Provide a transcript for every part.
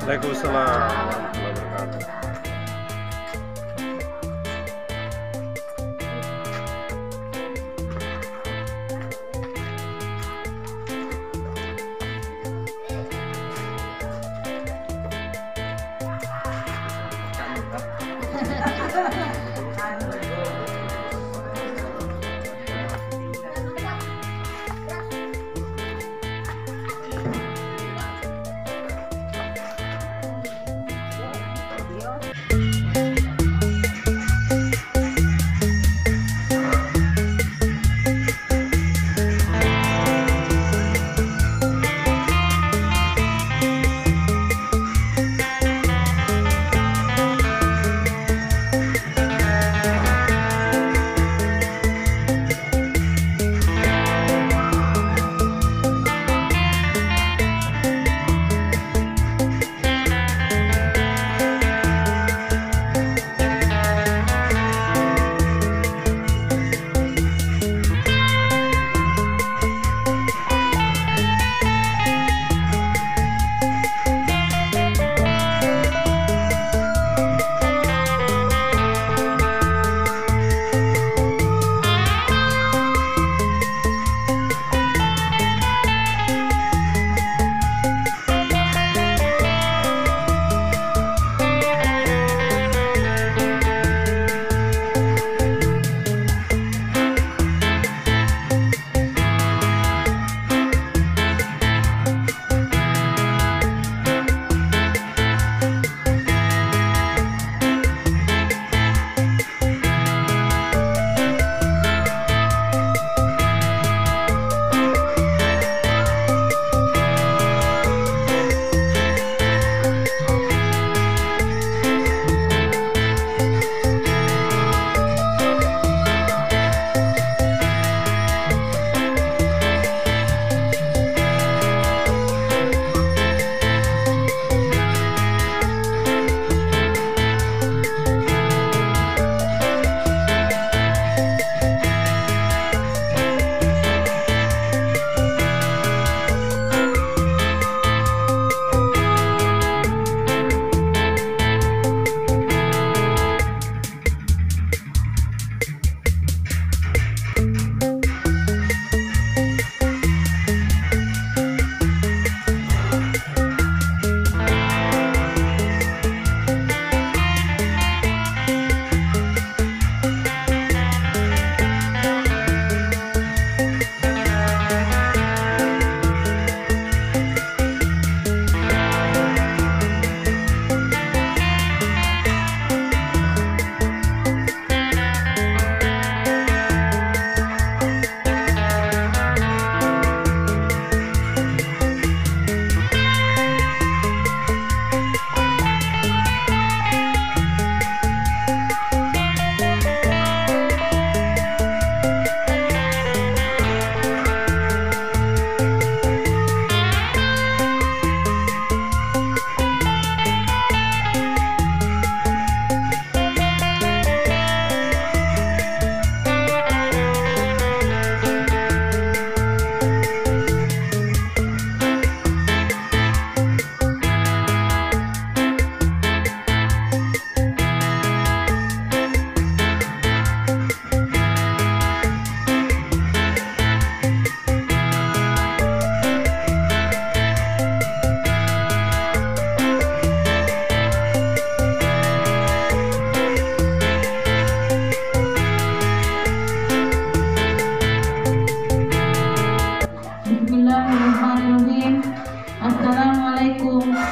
Waalaikumsalam warahmatullahi wabarakatuh.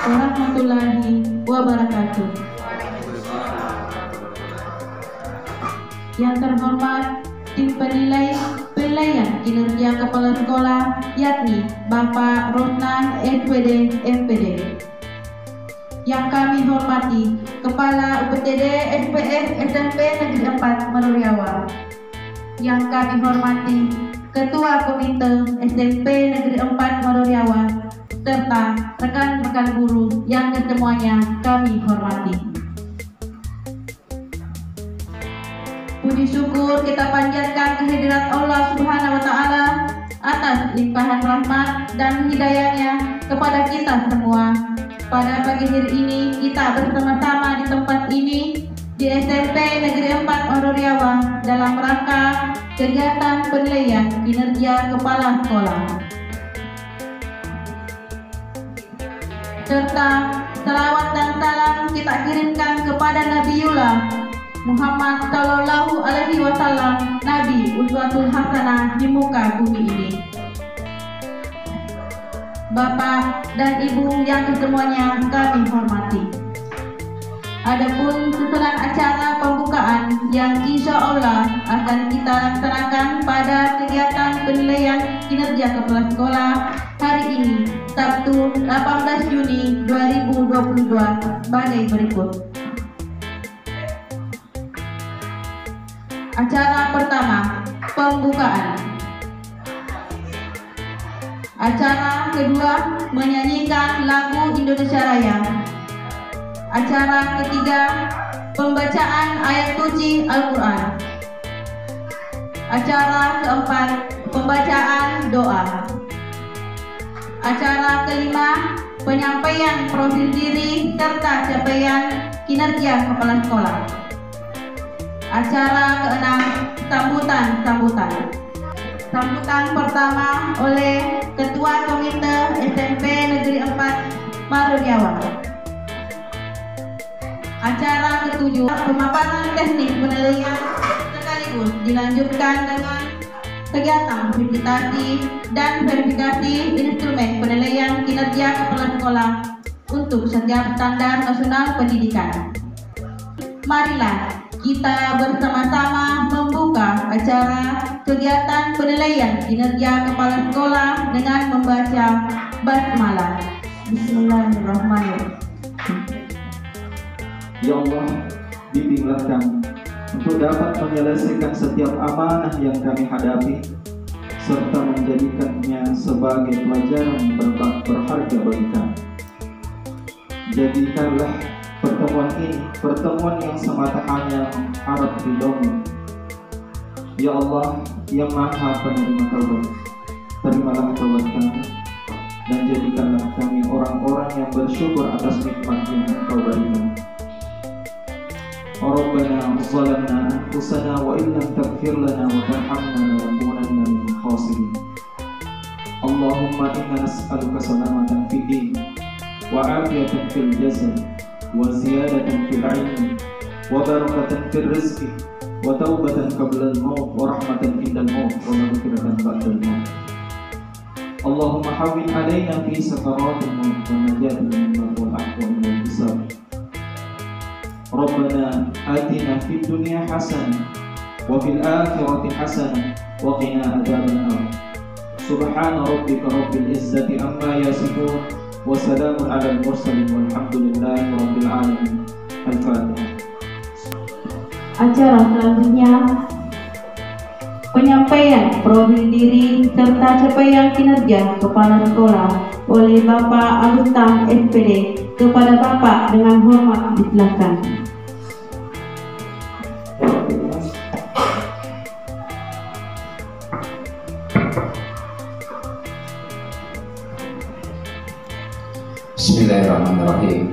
warahmatullahi wabarakatuh. Yang terhormat tim penilaian kinerja kepala sekolah, yakni Bapak Rosnan SPD MPD. Yang kami hormati Kepala UPTD SPF SMP Negeri 4 Maruriawa. Yang kami hormati Ketua Komite SMP Negeri 4 Maruriawa serta rekan-rekan guru yang kesemuanya kami hormati. Puji syukur kita panjatkan kehadirat Allah Subhanahu wa Ta'ala atas limpahan rahmat dan hidayahnya kepada kita semua. Pada pagi hari ini kita bersama-sama di tempat ini di SMP Negeri 4 Maruriawa dalam rangka kegiatan penilaian kinerja kepala sekolah. Serta selawat dan salam kita kirimkan kepada Nabiullah Muhammad Sallallahu Alaihi Wasallam, Nabi Uswatul Hasanah di muka bumi ini. Bapak dan Ibu yang kesemuanya kami hormati. Adapun susunan acara pembukaan yang insya Allah akan kita laksanakan pada kegiatan penilaian kinerja kepala sekolah hari ini, Sabtu 18 Juni 2022 sebagai berikut. Acara pertama, pembukaan. Acara kedua, menyanyikan lagu Indonesia Raya. Acara ketiga, pembacaan ayat suci Al-Quran. Acara keempat, pembacaan doa. Acara kelima, penyampaian profil diri serta capaian kinerja kepala sekolah. Acara keenam, sambutan. Sambutan pertama oleh Ketua Komite SMP Negeri 4 Maruriawa. Acara ketujuh, pemaparan teknik penilaian sekaligus dilanjutkan dengan kegiatan verifikasi instrumen penilaian kinerja kepala sekolah untuk setiap standar nasional pendidikan. Marilah kita bersama-sama membuka acara kegiatan penilaian kinerja kepala sekolah dengan membaca basmalah. Bismillahirrahmanirrahim. Ya Allah, bimbinglah kami untuk dapat menyelesaikan setiap amanah yang kami hadapi serta menjadikannya sebagai pelajaran berharga bagi kami. Jadikanlah pertemuan ini pertemuan yang semata hanya mengharap ridho-Mu. Ya Allah yang Maha Penerima Taubat, terimalah taubat kami dan jadikanlah kami orang-orang yang bersyukur atas nikmat yang Engkau berikan. Rabbana zalamna anfusana wa illam taghfir lana wa tarhamna lanakunanna minal khasirin. Allahumma inna nas'aluka salamatan fid din wa afiyatan fil jasad wa ziyadatan fil ilmi wa barakatan fil rizqi wa taubatan qabla al-maut wa rahmatan indal maut wa maghfiratan ba'dal maut. Allahumma hawwin alaina fi sakaratil maut wa najatan minal wal ahwa minal hisab. Rabbana atina fid dunya hasanah wa fil akhirati hasanah wa qina adzabannar. Subhana rabbika rabbil izzati amma yasifun wa salamun alal mursalin walhamdulillahi rabbil alamin. Al-Fatihah. Acara selanjutnya, penyampaian profil diri serta capaian kinerja kepala sekolah oleh Bapak Agustam SPD. Kepada Bapak dengan hormat disilahkan. Bismillahirrahmanirrahim.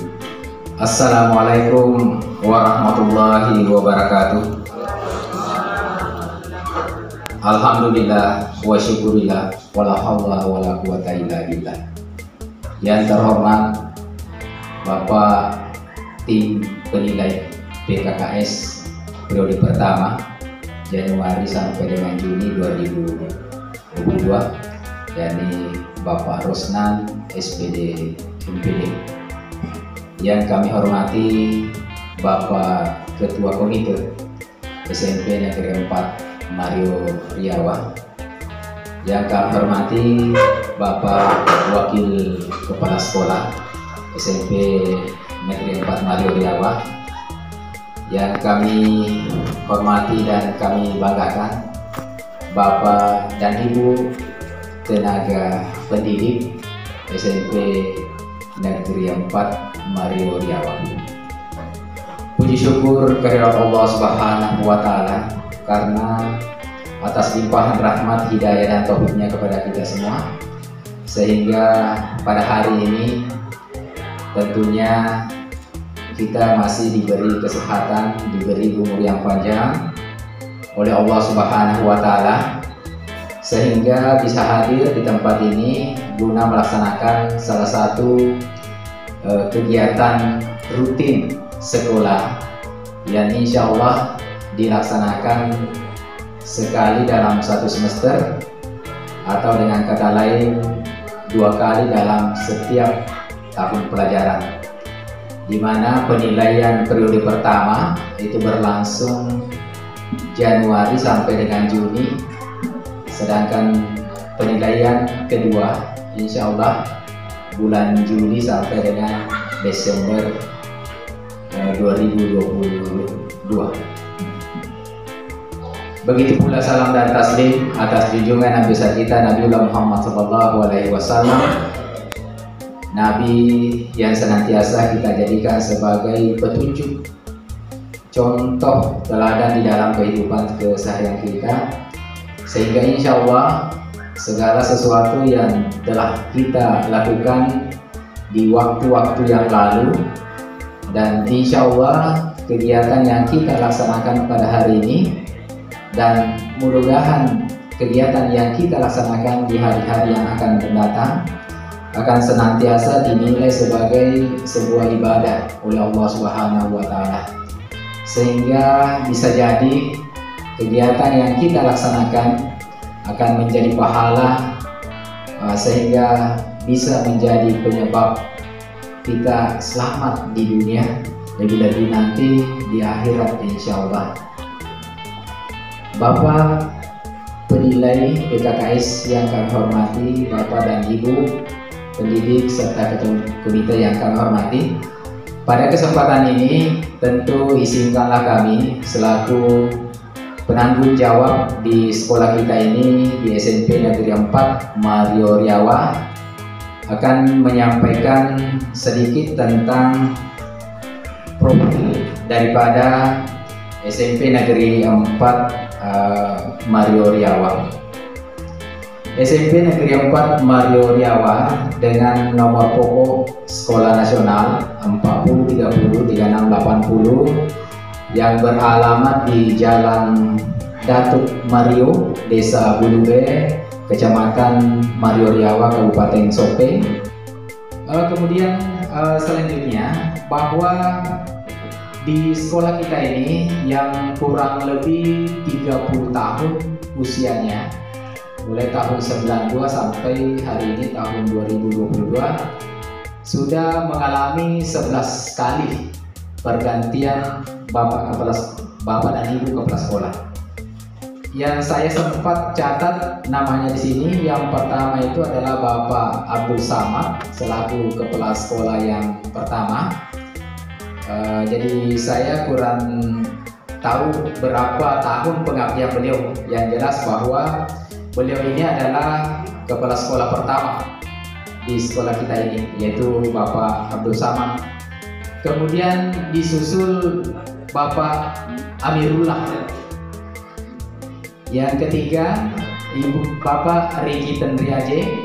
Assalamualaikum warahmatullahi wabarakatuh. Alhamdulillah wa syukurillah wala haula wala quwata illa billah. Yang terhormat Bapak tim penilai PKKS periode pertama Januari sampai dengan Juni 2022, yakni Bapak Rosnan SPD MPD. yang kami hormati Bapak Ketua Komite SMP Negeri 4 Mario Riawan, yang kami hormati Bapak Wakil Kepala Sekolah SMP Negeri 4 Mario Riawan, yang kami hormati dan kami banggakan Bapak dan Ibu tenaga pendidik SMP Negeri 4 Mario Riawan. Puji syukur kehadirat Allah Subhanahu wa Ta'ala karena atas limpahan rahmat, hidayah dan taufiknya kepada kita semua, sehingga pada hari ini tentunya kita masih diberi kesehatan, diberi umur yang panjang oleh Allah Subhanahu wa Ta'ala, sehingga bisa hadir di tempat ini guna melaksanakan salah satu kegiatan rutin sekolah yang insya Allah dilaksanakan sekali dalam satu semester, atau dengan kata lain 2 kali dalam setiap tahun pelajaran, di mana penilaian periode pertama itu berlangsung Januari sampai dengan Juni, sedangkan penilaian kedua insya Allah bulan Juli sampai dengan Desember 2022. Begitu pula salam dan taslim atas junjungan Nabi besar kita Nabiullah Muhammad SAW, Nabi yang senantiasa kita jadikan sebagai petunjuk, contoh teladan di dalam kehidupan keseharian kita, sehingga insya Allah segala sesuatu yang telah kita lakukan di waktu-waktu yang lalu, dan insya Allah kegiatan yang kita laksanakan pada hari ini, dan mudah-mudahan kegiatan yang kita laksanakan di hari-hari yang akan mendatang akan senantiasa dinilai sebagai sebuah ibadah oleh Allah Subhanahu wa Ta'ala, sehingga bisa jadi kegiatan yang kita laksanakan akan menjadi pahala, sehingga bisa menjadi penyebab kita selamat di dunia, lebih-lebih nanti di akhirat insya Allah. Bapak penilai PKKS yang kami hormati, Bapak dan Ibu pendidik serta ketua komite yang kami hormati, pada kesempatan ini tentu izinkanlah kami selaku penanggung jawab di sekolah kita ini di SMP Negeri 4 Mario Riawan akan menyampaikan sedikit tentang profil daripada SMP Negeri 4 Mario Riawan. SMP Negeri 4 Mario Riawan dengan nomor pokok Sekolah Nasional 40303680 yang beralamat di Jalan Datuk Mario, Desa Bulube, Kecamatan Mario Riawan, Kabupaten Sopeng. Kemudian selanjutnya bahwa di sekolah kita ini yang kurang lebih 30 tahun usianya, mulai tahun 92 sampai hari ini tahun 2022, sudah mengalami 11 kali pergantian Bapak dan Ibu Kepala Sekolah. Yang saya sempat catat namanya di sini, yang pertama itu adalah Bapak Abdul Samad selaku Kepala Sekolah yang pertama. Jadi saya kurang tahu berapa tahun pengabdian beliau. Yang jelas bahwa beliau ini adalah Kepala Sekolah pertama di sekolah kita ini, yaitu Bapak Abdul Samad. Kemudian disusul Bapak Amirullah. Yang ketiga Bapak Riki Tendriaje.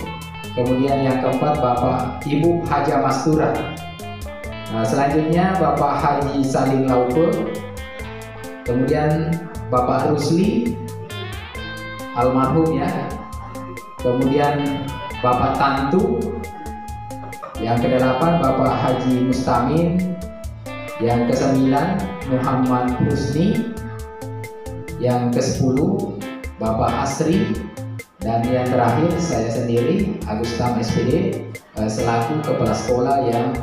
Kemudian yang keempat Bapak Ibu Haja Mastura. Selanjutnya Bapak Haji Salim Laukur. Kemudian Bapak Rusli almarhum ya. Kemudian Bapak Tantu. Yang ke-8 Bapak Haji Mustamin. Yang ke-9 Muhammad Husni. Yang ke-10 Bapak Asri. Dan yang terakhir saya sendiri Agustam SPD selaku Kepala Sekolah yang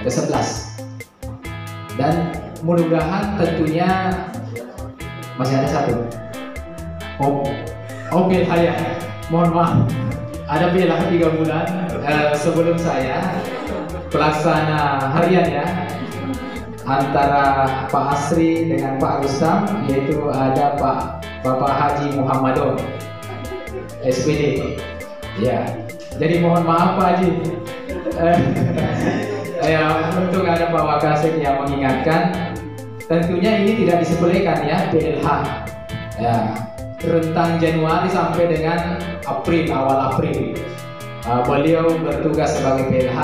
ke-11. Dan mudah-mudahan tentunya masih ada satu. PLH ya, mohon maaf. Ada PLH 3 bulan sebelum saya pelaksana harian ya, antara Pak Asri dengan Pak Rustam, yaitu ada Bapak Haji Muhammadon SPD. Ya, jadi mohon maaf Pak Haji. Ya, untuk ada Pak Wakasek yang mengingatkan, tentunya ini tidak disepelekan ya, PLH. Ya, rentang Januari sampai dengan April, awal April. Beliau bertugas sebagai PLH,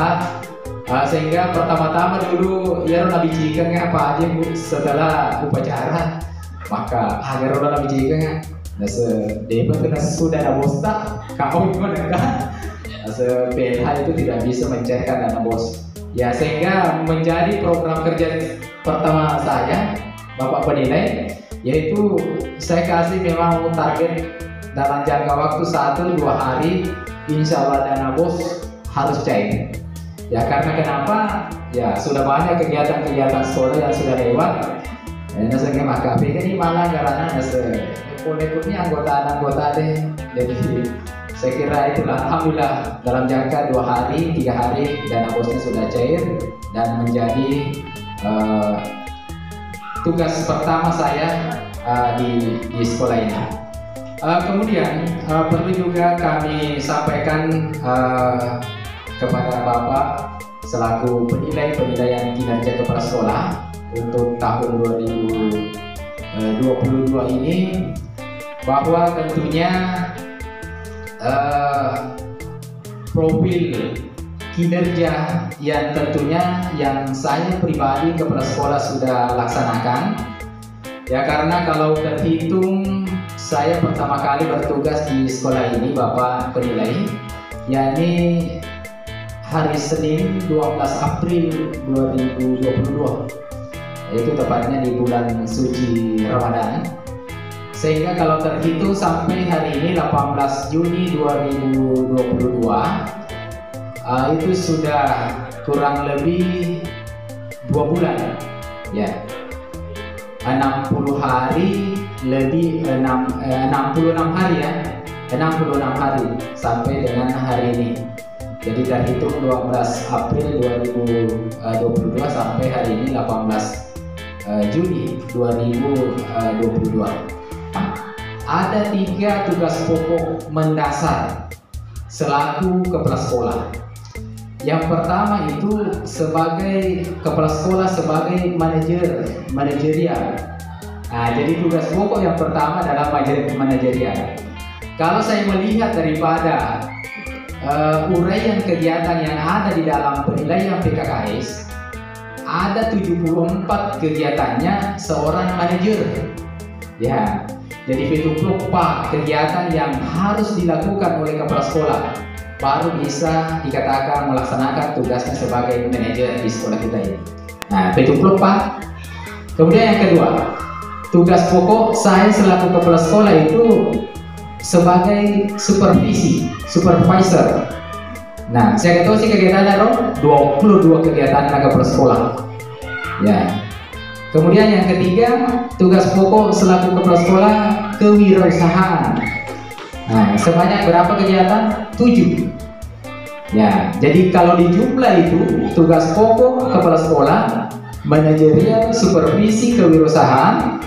sehingga pertama-tama dulu ya Nabi Cikeng ya Pak Haji setelah upacara, maka agar Nabi Cikeng sudah ada bosta kau gimana kan? PLH itu tidak bisa mencairkan dana bos. Ya, sehingga menjadi program kerja pertama saya, Bapak penilai, yaitu saya kasih memang target dalam jangka waktu 1-2 hari, insya Allah dana bos harus cair. Ya, karena kenapa? Ya, sudah banyak kegiatan-kegiatan sekolah yang sudah lewat. Sehingga maka ini malah karena polekutnya anggota deh. Jadi saya kira itulah, alhamdulillah dalam jangka 2 hari, 3 hari dana bosnya sudah cair dan menjadi tugas pertama saya di sekolah ini. Kemudian perlu juga kami sampaikan kepada Bapak selaku penilaian kinerja kepala sekolah untuk tahun 2022 ini, bahwa tentunya profil kinerja yang tentunya yang saya pribadi kepala sekolah sudah laksanakan ya, karena kalau terhitung saya pertama kali bertugas di sekolah ini Bapak penilai, yakni hari Senin 12 April 2022, yaitu tepatnya di bulan suci Ramadan. Sehingga kalau terhitung sampai hari ini 18 Juni 2022, itu sudah kurang lebih 2 bulan ya, 60 hari lebih 66 hari ya, 66 hari sampai dengan hari ini. Jadi terhitung 12 April 2022 sampai hari ini 18 Juni 2022. Ada 3 tugas pokok mendasar selaku kepala sekolah. Yang pertama itu sebagai kepala sekolah sebagai manajerial. Nah, jadi tugas pokok yang pertama adalah manajerial. Kalau saya melihat daripada uraian kegiatan yang ada di dalam penilaian PKKS, ada 74 kegiatannya seorang manajer. Ya, jadi itu Pak kegiatan yang harus dilakukan oleh kepala sekolah baru bisa dikatakan melaksanakan tugasnya sebagai manajer di sekolah kita ini. Nah, itu Pak. Kemudian yang kedua, tugas pokok saya selaku kepala sekolah itu sebagai supervisor. Nah, saya ketahui sih kegiatannya dong 22 kegiatan kepala sekolah. Ya. Kemudian yang ketiga, tugas pokok selaku kepala sekolah kewirausahaan. Nah, sebanyak berapa kegiatan? 7. Ya, jadi kalau dijumlah itu tugas pokok kepala sekolah, manajerial, supervisi, kewirausahaan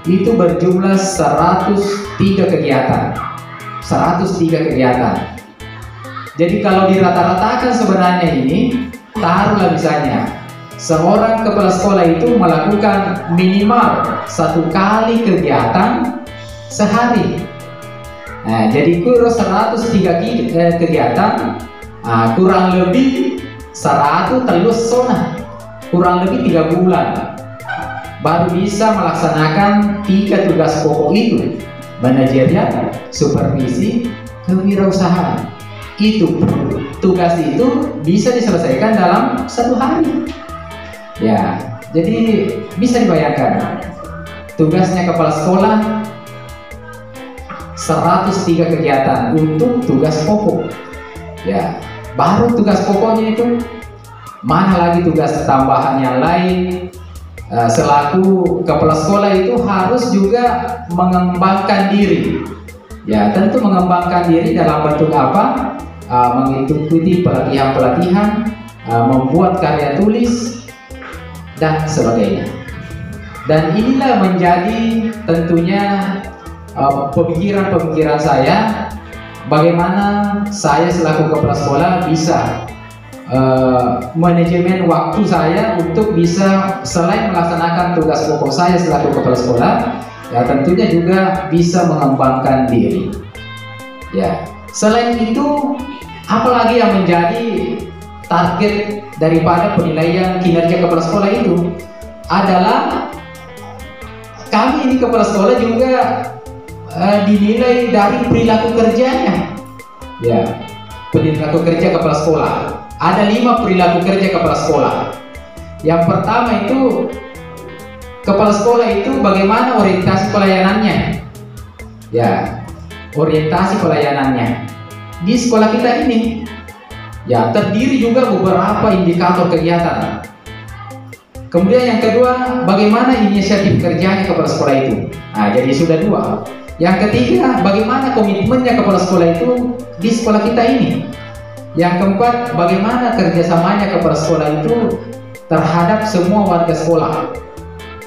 itu berjumlah 103 kegiatan. 103 kegiatan. Jadi kalau dirata-ratakan sebenarnya ini, taruhlah misalnya seorang kepala sekolah itu melakukan minimal 1 kali kegiatan sehari. Nah, jadi kurang 103 kegiatan, kurang lebih 100 telus sona, kurang lebih 3 bulan baru bisa melaksanakan 3 tugas pokok itu, manajerial, supervisi, kewirausahaan. Itu tugas itu bisa diselesaikan dalam 1 hari. Ya, jadi bisa dibayangkan tugasnya kepala sekolah 103 kegiatan untuk tugas pokok. Ya, baru tugas pokoknya itu, mana lagi tugas tambahan yang lain selaku kepala sekolah itu harus juga mengembangkan diri. Ya, tentu mengembangkan diri dalam bentuk apa? Mengikuti pelatihan-pelatihan, membuat karya tulis dan sebagainya. Dan inilah menjadi tentunya pemikiran-pemikiran saya, bagaimana saya selaku kepala sekolah bisa manajemen waktu saya untuk bisa selain melaksanakan tugas pokok saya selaku kepala sekolah, ya tentunya juga bisa mengembangkan diri. Ya, selain itu, apalagi yang menjadi target daripada penilaian kinerja kepala sekolah itu adalah kami ini kepala sekolah juga dinilai dari perilaku kerjanya. Ya, perilaku kerja kepala sekolah. Ada 5 perilaku kerja kepala sekolah. Yang pertama itu, kepala sekolah itu bagaimana orientasi pelayanannya. Ya, orientasi pelayanannya di sekolah kita ini. Ya, terdiri juga beberapa indikator kegiatan. Kemudian yang kedua, bagaimana inisiatif kerjanya kepala sekolah itu. Nah, jadi sudah 2. Yang ketiga, bagaimana komitmennya kepala sekolah itu di sekolah kita ini. Yang keempat, bagaimana kerjasamanya kepala sekolah itu terhadap semua warga sekolah.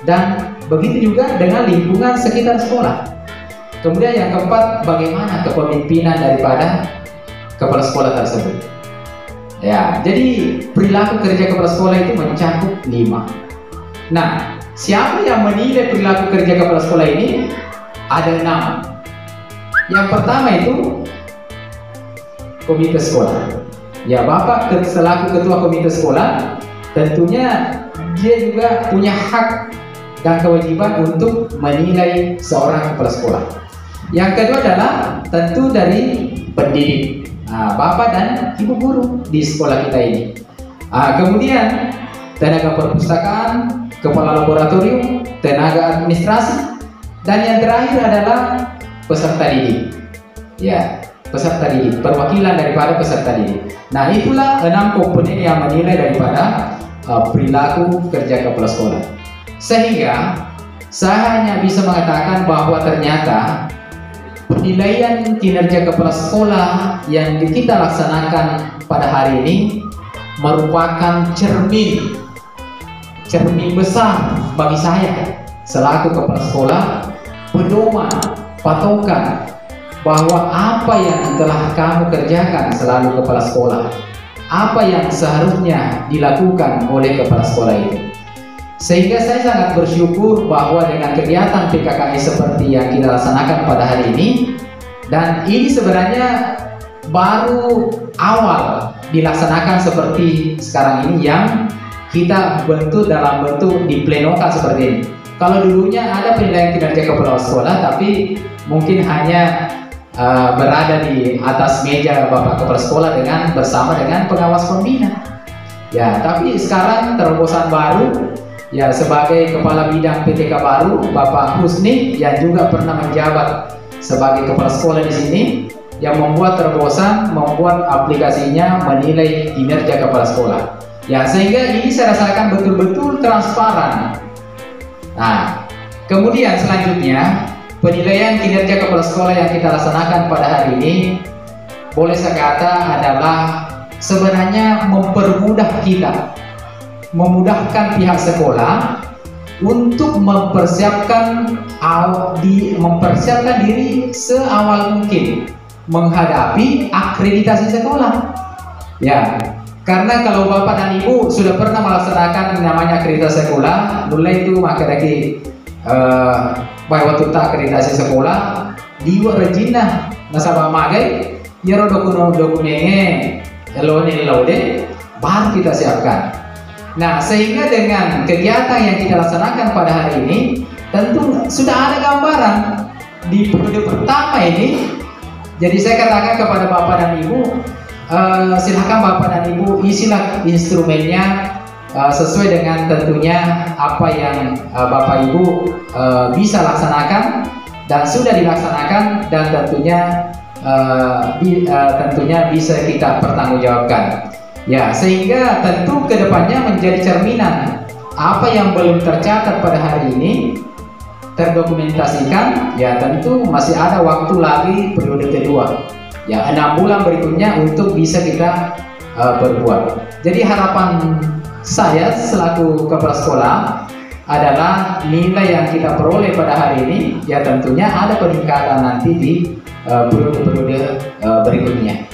Dan begitu juga dengan lingkungan sekitar sekolah. Kemudian yang keempat, bagaimana kepemimpinan daripada kepala sekolah tersebut. Ya, jadi perilaku kerja kepala sekolah itu mencakup 5. Nah, siapa yang menilai perilaku kerja kepala sekolah ini? Ada 6. Yang pertama itu komite sekolah. Ya, Bapak selaku ketua komite sekolah tentunya dia juga punya hak dan kewajiban untuk menilai seorang kepala sekolah. Yang kedua adalah tentu dari pendidik, Bapak dan Ibu guru di sekolah kita ini. Kemudian tenaga perpustakaan, kepala laboratorium, tenaga administrasi, dan yang terakhir adalah peserta didik. Ya, peserta didik, perwakilan daripada peserta didik. Nah, itulah 6 komponen yang menilai daripada perilaku kerja kepala sekolah. Sehingga saya hanya bisa mengatakan bahwa ternyata penilaian kinerja kepala sekolah yang kita laksanakan pada hari ini merupakan cermin besar bagi saya selaku kepala sekolah, pedoman, patokan bahwa apa yang telah kamu kerjakan selalu kepala sekolah, apa yang seharusnya dilakukan oleh kepala sekolah itu. Sehingga saya sangat bersyukur bahwa dengan kegiatan PKKS seperti yang kita laksanakan pada hari ini, dan ini sebenarnya baru awal dilaksanakan seperti sekarang ini yang kita bentuk dalam bentuk diplenokan seperti ini. Kalau dulunya ada penilaian kinerja kepala sekolah, tapi mungkin hanya berada di atas meja Bapak kepala sekolah bersama dengan pengawas pembina. Ya, tapi sekarang terobosan baru, ya sebagai kepala bidang PTK baru Bapak Husni yang juga pernah menjabat sebagai kepala sekolah di sini, yang membuat terobosan, membuat aplikasinya menilai kinerja kepala sekolah. Ya, sehingga ini saya rasakan betul-betul transparan. Nah, kemudian selanjutnya penilaian kinerja kepala sekolah yang kita laksanakan pada hari ini, boleh saya kata adalah sebenarnya mempermudah kita, memudahkan pihak sekolah untuk mempersiapkan diri seawal mungkin menghadapi akreditasi sekolah. Ya, karena kalau Bapak dan Ibu sudah pernah melaksanakan namanya akreditasi sekolah, mulai itu maka lagi bahwa tuta akreditasi sekolah di rejina nasabah magai ya dokumennya elone baru kita siapkan. Nah, sehingga dengan kegiatan yang kita laksanakan pada hari ini tentu sudah ada gambaran di periode pertama ini. Jadi saya katakan kepada Bapak dan Ibu, silakan Bapak dan Ibu isilah instrumennya sesuai dengan tentunya apa yang Bapak Ibu bisa laksanakan dan sudah dilaksanakan, dan tentunya bisa kita pertanggungjawabkan. Ya, sehingga tentu kedepannya menjadi cerminan apa yang belum tercatat pada hari ini terdokumentasikan, ya tentu masih ada waktu lagi periode kedua, ya 6 bulan berikutnya untuk bisa kita berbuat. Jadi harapan saya selaku kepala sekolah adalah nilai yang kita peroleh pada hari ini, ya tentunya ada peningkatan nanti di periode-periode berikutnya.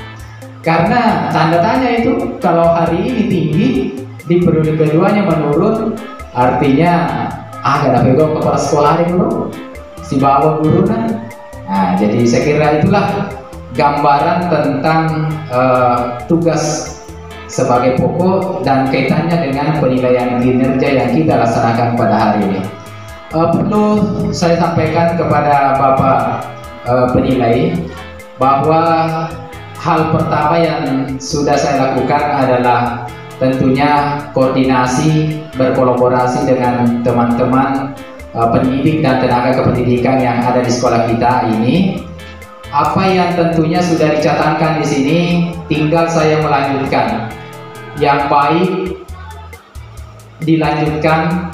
Karena tanda tanya itu kalau hari ini tinggi, di periode keduanya menurun, artinya ada pegang kepala sekolah dulu, si bawa guru kan. Nah, jadi saya kira itulah gambaran tentang tugas sebagai pokok dan kaitannya dengan penilaian kinerja yang kita laksanakan pada hari ini. Perlu saya sampaikan kepada Bapak penilai bahwa hal pertama yang sudah saya lakukan adalah tentunya koordinasi, berkolaborasi dengan teman-teman pendidik dan tenaga kependidikan yang ada di sekolah kita ini. Apa yang tentunya sudah dicatatkan di sini, tinggal saya melanjutkan. Yang baik dilanjutkan,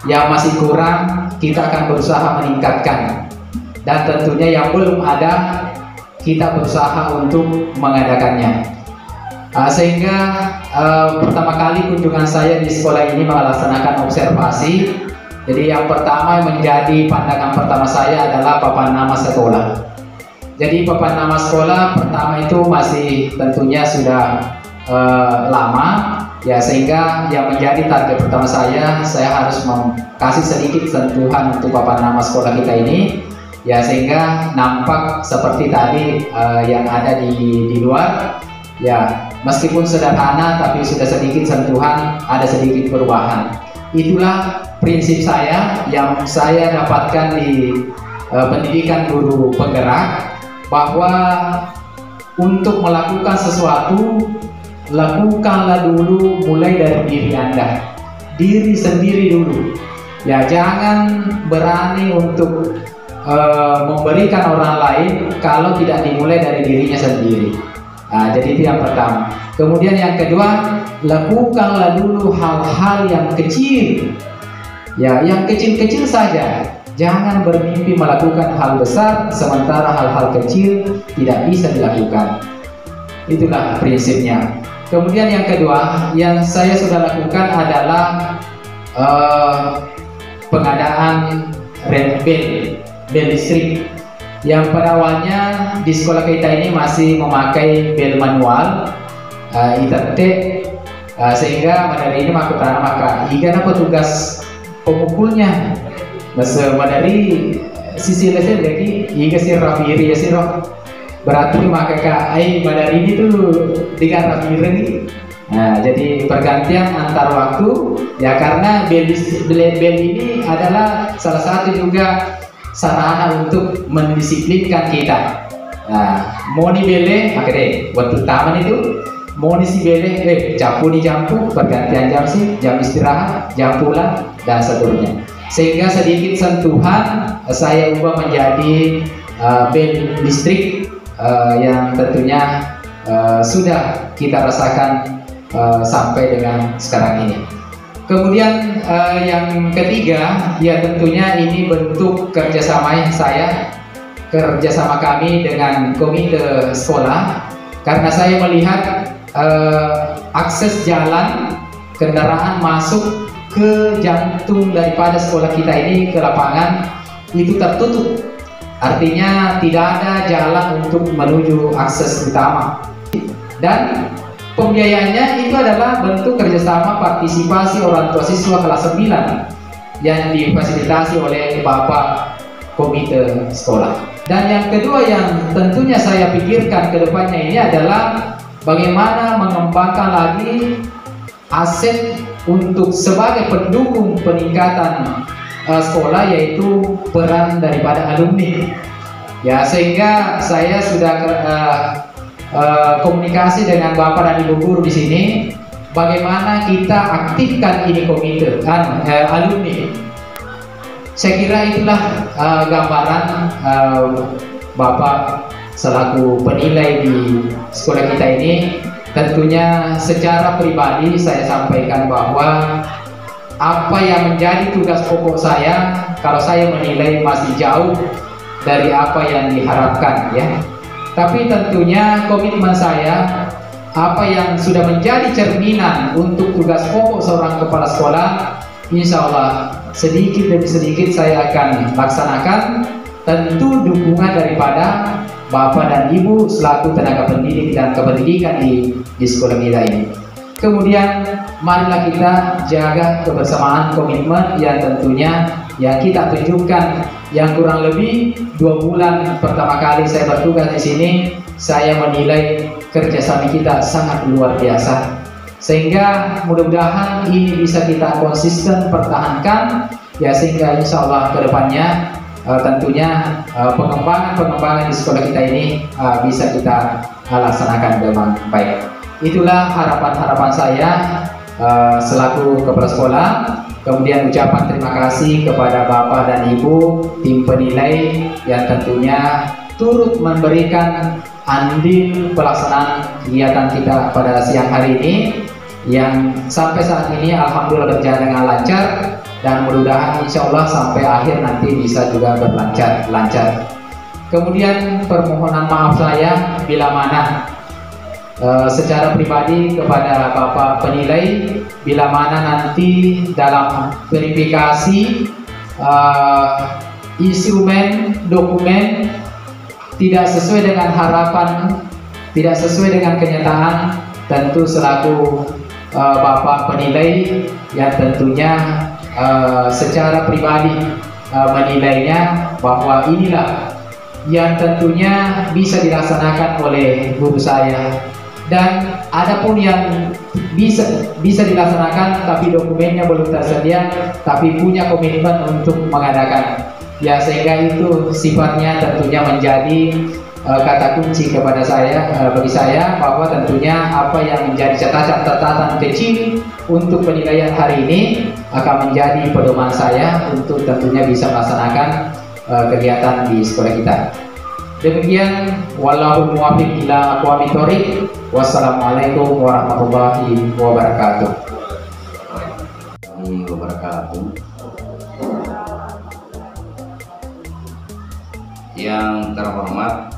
yang masih kurang kita akan berusaha meningkatkan. Dan tentunya yang belum ada, kita berusaha untuk mengadakannya. Sehingga pertama kali kunjungan saya di sekolah ini melaksanakan observasi. Jadi yang pertama menjadi pandangan pertama saya adalah papan nama sekolah. Jadi papan nama sekolah pertama itu masih tentunya sudah lama, ya sehingga yang menjadi target pertama saya harus kasih sedikit sentuhan untuk papan nama sekolah kita ini, ya sehingga nampak seperti tadi yang ada di luar, ya meskipun sederhana tapi sudah sedikit sentuhan, ada sedikit perubahan. Itulah prinsip saya yang saya dapatkan di pendidikan guru penggerak, bahwa untuk melakukan sesuatu, lakukanlah dulu mulai dari diri Anda, diri sendiri dulu. Ya jangan berani untuk memberikan orang lain kalau tidak dimulai dari dirinya sendiri. Jadi itu yang pertama. Kemudian yang kedua, lakukanlah dulu hal-hal yang kecil, ya yang kecil-kecil saja. Jangan bermimpi melakukan hal besar sementara hal-hal kecil tidak bisa dilakukan. Itulah prinsipnya. Kemudian yang kedua yang saya sudah lakukan adalah pengadaan bel listrik, yang pada awalnya di sekolah kita ini masih memakai bel manual ITT, sehingga dari ini maka jika petugas pemukulnya dari sisi lesel lagi jika si rafiri ya si roh berarti maka dari ini tuh dengan rafiri lagi. Nah jadi pergantian antar waktu, ya karena bel ini adalah salah satu juga sarana untuk mendisiplinkan kita. Nah mau ni bele maka deh waktu taman itu mau ni si bele jampu pergantian jam istirahat, jam pulang dan seterusnya, sehingga sedikit sentuhan saya ubah menjadi bel listrik yang tentunya sudah kita rasakan sampai dengan sekarang ini. Kemudian yang ketiga, ya tentunya ini bentuk kerjasama kami dengan komite sekolah, karena saya melihat akses jalan kendaraan masuk ke jantung daripada sekolah kita ini, ke lapangan itu tertutup, artinya tidak ada jalan untuk menuju akses utama. Dan pembiayaannya itu adalah bentuk kerjasama partisipasi orang tua siswa kelas 9 yang difasilitasi oleh Bapak komite sekolah. Dan yang kedua yang tentunya saya pikirkan ke depannya ini adalah bagaimana mengembangkan lagi aset untuk sebagai pendukung peningkatan sekolah, yaitu peran daripada alumni. Ya sehingga saya sudah komunikasi dengan Bapak dan Ibu guru di sini, bagaimana kita aktifkan ini komite alumni. Saya kira itulah gambaran Bapak selaku penilai di sekolah kita ini. Tentunya secara pribadi saya sampaikan bahwa apa yang menjadi tugas pokok saya kalau saya menilai masih jauh dari apa yang diharapkan ya. Tapi tentunya komitmen saya, apa yang sudah menjadi cerminan untuk tugas pokok seorang kepala sekolah, insya Allah sedikit demi sedikit saya akan laksanakan. Tentu dukungan daripada Bapak dan Ibu selaku tenaga pendidik dan kependidikan di sekolah kita ini. Kemudian marilah kita jaga kebersamaan, komitmen yang tentunya yang kita tunjukkan. Yang kurang lebih 2 bulan pertama kali saya bertugas di sini, saya menilai kerjasama kita sangat luar biasa. Sehingga mudah-mudahan ini bisa kita konsisten pertahankan ya, sehingga insya Allah ke depannya tentunya pengembangan di sekolah kita ini bisa kita laksanakan dengan baik. Itulah harapan-harapan saya selaku kepala sekolah. Kemudian ucapan terima kasih kepada Bapak dan Ibu tim penilai yang tentunya turut memberikan andil pelaksanaan kegiatan kita pada siang hari ini, yang sampai saat ini alhamdulillah berjalan dengan lancar, dan mudah-mudahan insya Allah sampai akhir nanti bisa juga lancar. Kemudian permohonan maaf saya bila mana secara pribadi kepada Bapak penilai, bila mana nanti dalam verifikasi instrumen dokumen tidak sesuai dengan harapan, tidak sesuai dengan kenyataan, tentu selaku Bapak penilai yang tentunya secara pribadi menilainya bahwa inilah yang tentunya bisa dilaksanakan oleh guru saya, dan adapun yang bisa dilaksanakan tapi dokumennya belum tersedia tapi punya komitmen untuk mengadakan ya, sehingga itu sifatnya tentunya menjadi kata kunci kepada saya, bagi saya, bahwa tentunya apa yang menjadi catatan kecil untuk penilaian hari ini akan menjadi pedoman saya untuk tentunya bisa melaksanakan kegiatan di sekolah kita. Demikian, wallahu muwaffiq ila aqwamit thoriq. Wassalamualaikum warahmatullahi wabarakatuh. Yang terhormat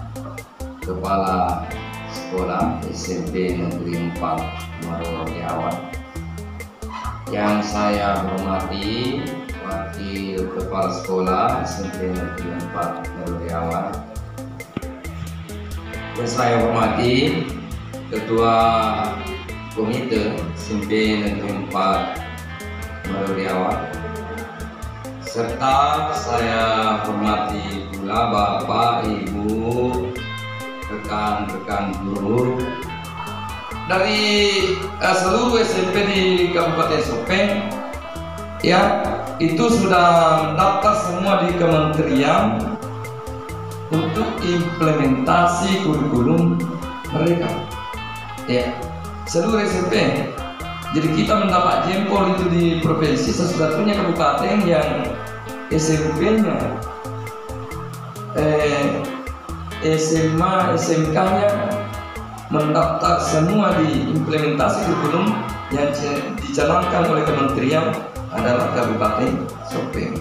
Kepala Sekolah SMP Negeri 4 Maruriawan, yang saya hormati Wakil Kepala Sekolah SMP Negeri 4 Maruriawan, yang saya hormati Ketua Komite SMP Negeri 4 Maruriawan, serta saya hormati pula Bapak, Ibu, rekan-rekan guru dari seluruh SMP di Kabupaten Sopeng ya, itu sudah mendaftar semua di kementerian untuk implementasi kurikulum mereka ya, seluruh SMP. Jadi kita mendapat jempol itu di provinsi, satu-satunya kabupaten yang SMP-nya SMA, SMK-nya mendaftar semua di implementasi kurikulum yang dicanangkan oleh kementerian adalah Kabupaten Sopeng.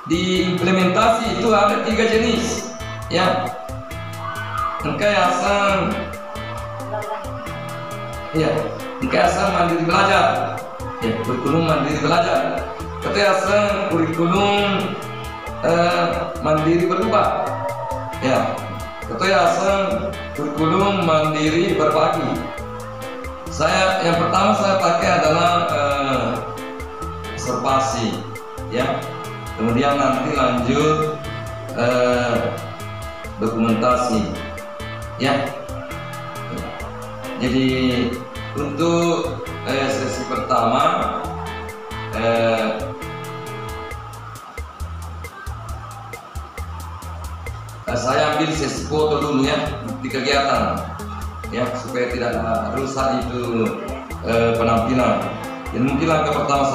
Di implementasi itu ada 3 jenis ya, rekayasa ya, rekayasa mandiri belajar ya, kurikulum mandiri belajar, rekayasa kurikulum mandiri berubah ya, rekayasa kurikulum mandiri berbagi. Yang pertama saya pakai adalah observasi ya, kemudian nanti lanjut dokumentasi ya. Jadi untuk sesi pertama saya ambil sesi foto dulu ya di kegiatan ya, supaya tidak rusak itu penampilan. Jadi mungkin langkah pertama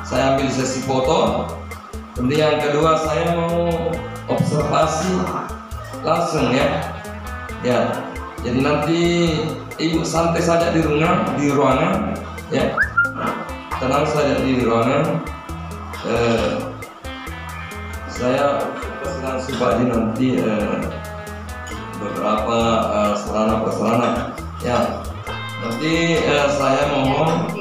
saya ambil sesi foto, kemudian yang kedua saya mau observasi langsung ya. Jadi nanti Ibu santai saja di ruangan ya. tenang saja di ruangan. Saya sedang subadi nanti beberapa sarana prasarana. Ya, nanti saya mohon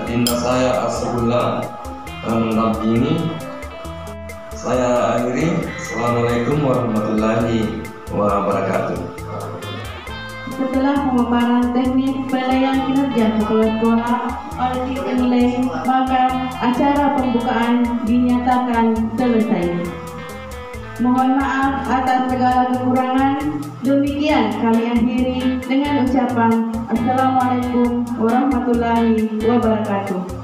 adinda saya Asrullah mendampingi. Saya akhiri. Assalamualaikum warahmatullahi wabarakatuh. Setelah pemaparan teknis penilaian kinerja sekolah-sekolah oleh tim penilai, maka acara pembukaan dinyatakan selesai. Mohon maaf atas segala kekurangan. Demikian kami akhiri dengan ucapan Assalamualaikum warahmatullahi wabarakatuh.